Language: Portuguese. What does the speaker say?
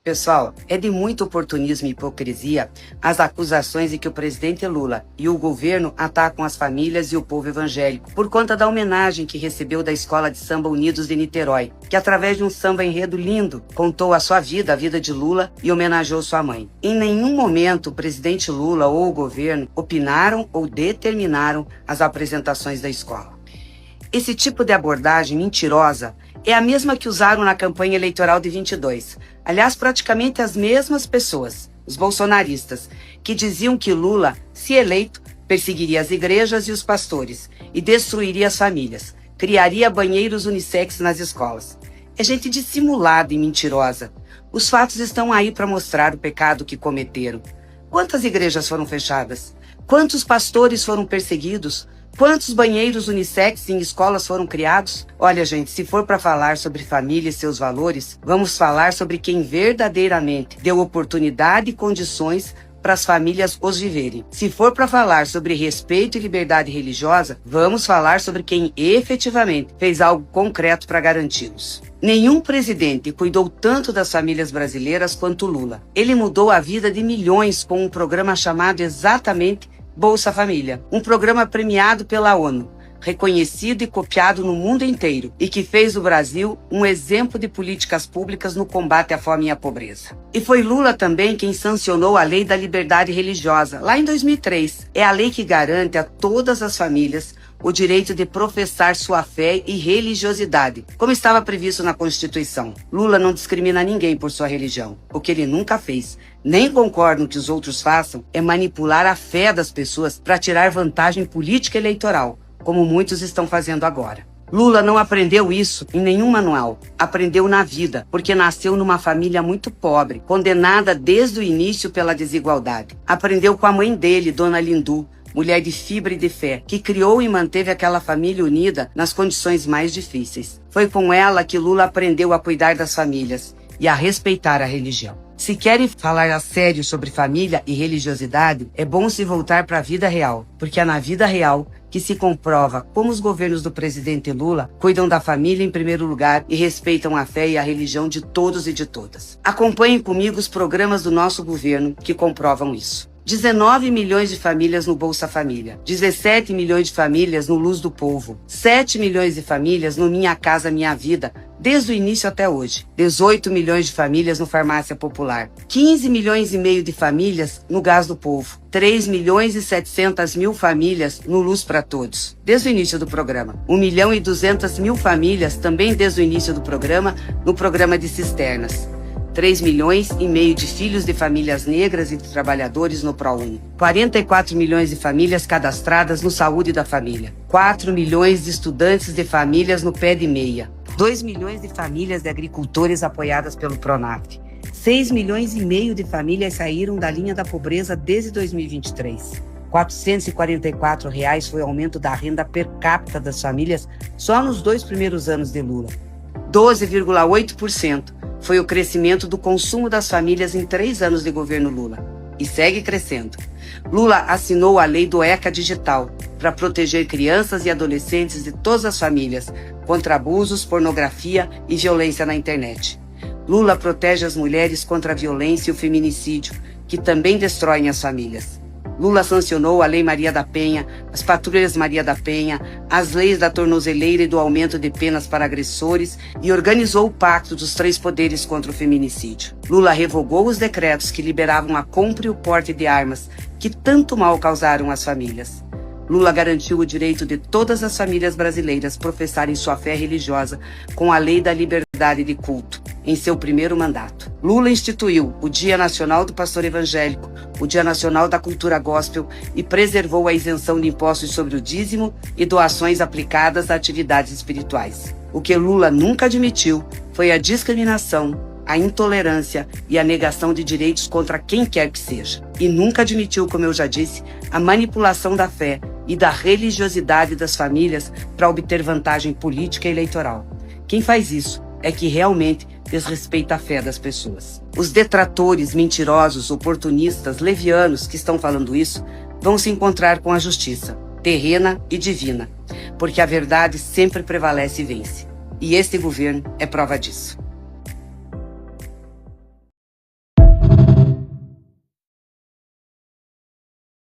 Pessoal, é de muito oportunismo e hipocrisia as acusações de que o presidente Lula e o governo atacam as famílias e o povo evangélico por conta da homenagem que recebeu da Escola de Samba Unidos de Niterói, que através de um samba enredo lindo contou a sua vida, a vida de Lula e homenageou sua mãe. Em nenhum momento o presidente Lula ou o governo opinaram ou determinaram as apresentações da escola. Esse tipo de abordagem mentirosa é a mesma que usaram na campanha eleitoral de 22. Aliás, praticamente as mesmas pessoas, os bolsonaristas, que diziam que Lula, se eleito, perseguiria as igrejas e os pastores e destruiria as famílias, criaria banheiros unissex nas escolas. É gente dissimulada e mentirosa. Os fatos estão aí para mostrar o pecado que cometeram. Quantas igrejas foram fechadas? Quantos pastores foram perseguidos? Quantos banheiros unissex em escolas foram criados? Olha, gente, se for para falar sobre família e seus valores, vamos falar sobre quem verdadeiramente deu oportunidade e condições para as famílias os viverem. Se for para falar sobre respeito e liberdade religiosa, vamos falar sobre quem efetivamente fez algo concreto para garanti-los. Nenhum presidente cuidou tanto das famílias brasileiras quanto Lula. Ele mudou a vida de milhões com um programa chamado exatamente Bolsa Família, um programa premiado pela ONU, reconhecido e copiado no mundo inteiro e que fez do Brasil um exemplo de políticas públicas no combate à fome e à pobreza. E foi Lula também quem sancionou a Lei da Liberdade Religiosa, lá em 2003. É a lei que garante a todas as famílias o direito de professar sua fé e religiosidade, como estava previsto na Constituição. Lula não discrimina ninguém por sua religião. O que ele nunca fez, nem concordam que os outros façam, é manipular a fé das pessoas para tirar vantagem política e eleitoral, como muitos estão fazendo agora. Lula não aprendeu isso em nenhum manual. Aprendeu na vida, porque nasceu numa família muito pobre, condenada desde o início pela desigualdade. Aprendeu com a mãe dele, Dona Lindu, mulher de fibra e de fé, que criou e manteve aquela família unida nas condições mais difíceis. Foi com ela que Lula aprendeu a cuidar das famílias e a respeitar a religião. Se querem falar a sério sobre família e religiosidade, é bom se voltar para a vida real, porque é na vida real que se comprova como os governos do presidente Lula cuidam da família em primeiro lugar e respeitam a fé e a religião de todos e de todas. Acompanhem comigo os programas do nosso governo que comprovam isso. 19 milhões de famílias no Bolsa Família, 17 milhões de famílias no Luz do Povo, 7 milhões de famílias no Minha Casa Minha Vida, desde o início até hoje, 18 milhões de famílias no Farmácia Popular, 15 milhões e meio de famílias no Gás do Povo, 3 milhões e 700 mil famílias no Luz para Todos, desde o início do programa, 1 milhão e 200 mil famílias também desde o início do programa, no programa de cisternas. 3 milhões e meio de filhos de famílias negras e de trabalhadores no ProUni. 44 milhões de famílias cadastradas no Saúde da Família. 4 milhões de estudantes de famílias no Pé de Meia. 2 milhões de famílias de agricultores apoiadas pelo Pronaf. 6 milhões e meio de famílias saíram da linha da pobreza desde 2023. R$ 444 foi o aumento da renda per capita das famílias só nos 2 primeiros anos de Lula. 12,8% foi o crescimento do consumo das famílias em 3 anos de governo Lula. E segue crescendo. Lula assinou a lei do ECA Digital para proteger crianças e adolescentes de todas as famílias contra abusos, pornografia e violência na internet. Lula protege as mulheres contra a violência e o feminicídio, que também destroem as famílias. Lula sancionou a Lei Maria da Penha, as patrulhas Maria da Penha, as leis da tornozeleira e do aumento de penas para agressores e organizou o pacto dos 3 poderes contra o feminicídio. Lula revogou os decretos que liberavam a compra e o porte de armas que tanto mal causaram às famílias. Lula garantiu o direito de todas as famílias brasileiras professarem sua fé religiosa com a Lei da Liberdade de Culto, em seu primeiro mandato. Lula instituiu o Dia Nacional do Pastor Evangélico, o Dia Nacional da Cultura Gospel e preservou a isenção de impostos sobre o dízimo e doações aplicadas a atividades espirituais. O que Lula nunca admitiu foi a discriminação, a intolerância e a negação de direitos contra quem quer que seja. E nunca admitiu, como eu já disse, a manipulação da fé e da religiosidade das famílias para obter vantagem política e eleitoral. Quem faz isso é que realmente desrespeita a fé das pessoas. Os detratores, mentirosos, oportunistas, levianos que estão falando isso vão se encontrar com a justiça, terrena e divina, porque a verdade sempre prevalece e vence. E este governo é prova disso.